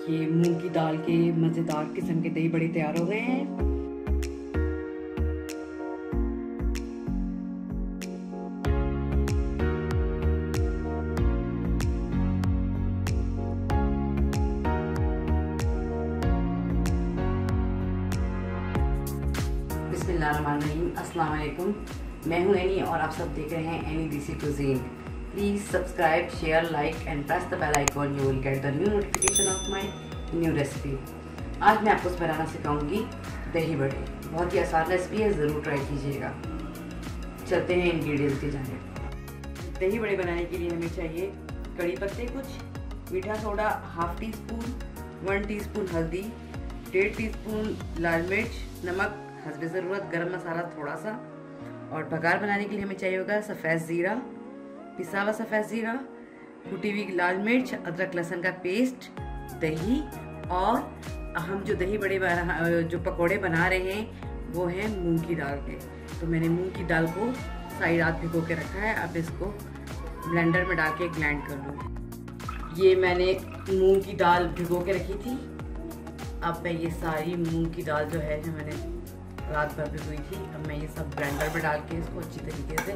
ये मूंग की दाल के मज़ेदार किस्म के दही बड़े तैयार हो गए हैं। बिस्मिल्लाहिर्रहमानिर्रहीम, अस्सलाम वालेकुम। मैं हूं एनी और आप सब देख रहे हैं any desi cuisine. Please subscribe, share, like and press the bell icon. You will get the new notification of my new recipe. आज मैं आपको बनाना सिखाऊंगी दही बड़े। बहुत ही आसान रेसिपी है, ज़रूर ट्राई कीजिएगा। चलते हैं इंग्रेडिएंट्स की जानिब। दही बड़े बनाने के लिए हमें चाहिए कड़ी पत्ते कुछ, मीठा soda half tea spoon, 1 teaspoon हल्दी, 1.5 टीस्पून लाल मिर्च, नमक हस्बे ज़रूरत, गरम मसाला थोड़ा सा। और बघार बनाने के लिए हमें चाहिए होगा सफ़ेद ज़ीरा, पिसा हुआ सफ़ेद ज़ीरा, कुटी हुई लाल मिर्च, अदरक लहसुन का पेस्ट, दही। और हम जो दही बड़े जो पकोड़े बना रहे हैं वो हैं मूंग की दाल के। तो मैंने मूंग की दाल को सारी रात भिगो के रखा है। अब इसको ब्लेंडर में डाल के ग्राइंड कर लूँगी। ये मैंने मूंग की दाल भिगो के रखी थी। अब मैं ये सारी मूंग की दाल जो मैंने रात भर भिगोई थी, अब मैं ये सब ब्लेंडर में डाल के इसको अच्छी तरीके से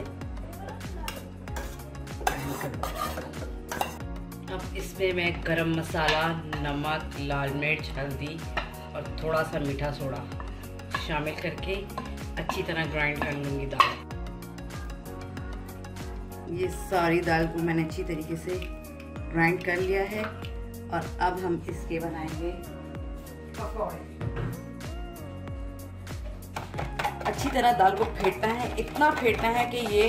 ग्राइंड करूँगी। अब इसमें मैं गरम मसाला, नमक, लाल मिर्च, हल्दी और थोड़ा सा मीठा सोडा शामिल करके अच्छी तरह ग्राइंड कर लूँगी दाल। ये सारी दाल को मैंने अच्छी तरीके से ग्राइंड कर लिया है और अब हम इसके बनाएंगे पकौड़े। अच्छी तरह दाल को फेंटना है, इतना फेंटना है कि ये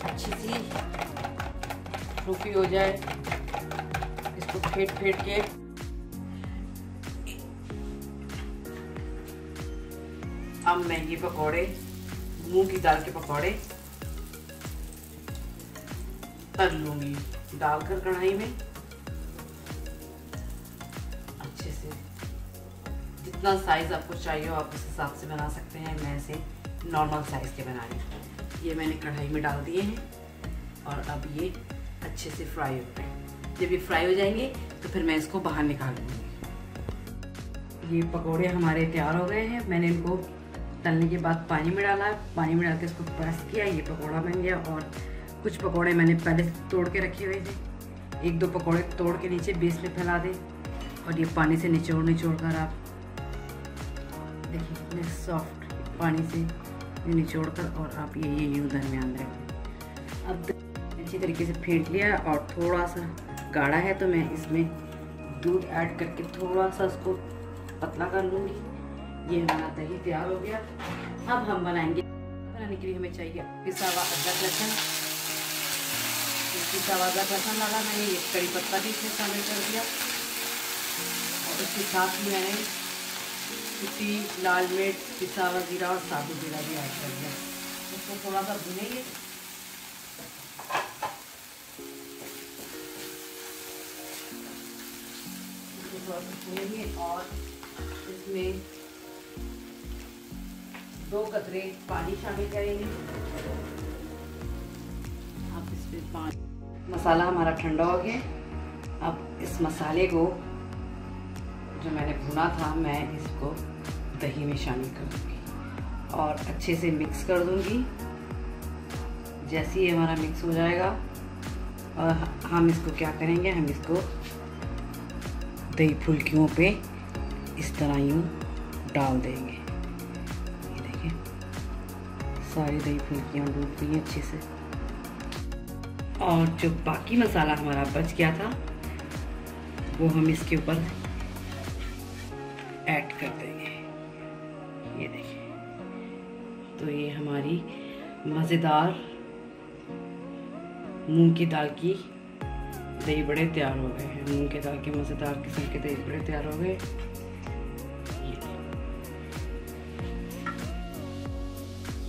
अच्छी सी फ्लूफी हो जाए। इसको फेंट के अब मैं ये पकौड़े, मूंग की दाल के पकौड़े तल लूंगी डालकर कढ़ाई में अच्छे से। जितना साइज़ आपको चाहिए हो आप उस हिसाब से बना सकते हैं। मैं इसे नॉर्मल साइज़ के बना रही हूँ। ये मैंने कढ़ाई में डाल दिए हैं और अब ये अच्छे से फ्राई हो गए। जब ये फ्राई हो जाएंगे तो फिर मैं इसको बाहर निकाल लूँगी। ये पकोड़े हमारे तैयार हो गए हैं। मैंने इनको तलने के बाद पानी में डाला, पानी में डाल के इसको प्रेस किया, ये पकोड़ा बन गया। और कुछ पकोड़े मैंने पहले तोड़ के रखे हुए थे। 1-2 पकोड़े तोड़ के नीचे बेस में फैला दें और ये पानी से निचोड़ कर आप देखिए इतने सॉफ्ट पानी से निचोड़ कर और आप ये यूँ दरमियान रखें। अब अच्छी तरीके से फेंट लिया और थोड़ा सा गाढ़ा है तो मैं इसमें दूध ऐड करके थोड़ा सा उसको पतला कर लूँगी। ये हमारा दही तैयार हो गया। अब हम बनाएंगे। बनाने के लिए हमें चाहिए पिसा हुआ अदरक लहसुन। पिसा हुआ अदरक लहसुन डाला मैंने, ये कड़ी पत्ता भी इसमें शामिल कर दिया और उसके साथ ही मैंने कुटी लाल मिर्च, पिसा हुआ जीरा और साबुत जीरा भी ऐड कर दिया। इसको थोड़ा सा भुनेंगे। थोड़ा सा भुनेंगे और इसमें 2 कतरे पानी शामिल करेंगे। अब इसमें पानी, मसाला हमारा ठंडा हो गया। अब इस मसाले को जो मैंने भुना था मैं इसको दही में शामिल कर दूँगी और अच्छे से मिक्स कर दूँगी। जैसे ही हमारा मिक्स हो जाएगा और हम इसको क्या करेंगे, हम इसको दही फुल्कियों पे इस तरह यूँ डाल देंगे। ये देखिए सारी दही फुल्कियाँ डूब गई अच्छे से। और जो बाकी मसाला हमारा बच गया था वो हम इसके ऊपर ऐड कर देंगे। ये देखिए, तो ये हमारी मज़ेदार मूंग की दाल की दही बड़े तैयार हो गए हैं। मूंग की दाल के मज़ेदार किस्म के दही बड़े तैयार हो गए।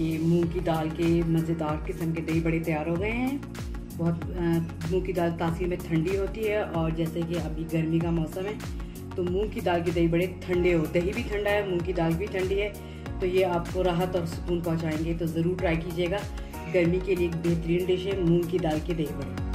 ये मूंग की दाल के मज़ेदार किस्म के दही बड़े तैयार हो गए हैं। बहुत मूंग की दाल तासीर में ठंडी होती है और जैसे कि अभी गर्मी का मौसम है तो मूंग की दाल के दही बड़े ठंडे हो, दही भी ठंडा है, मूंग की दाल भी ठंडी है, तो ये आपको राहत और सुकून पहुंचाएंगे। तो ज़रूर ट्राई कीजिएगा। गर्मी के लिए एक बेहतरीन डिश है मूंग की दाल के दही बड़े।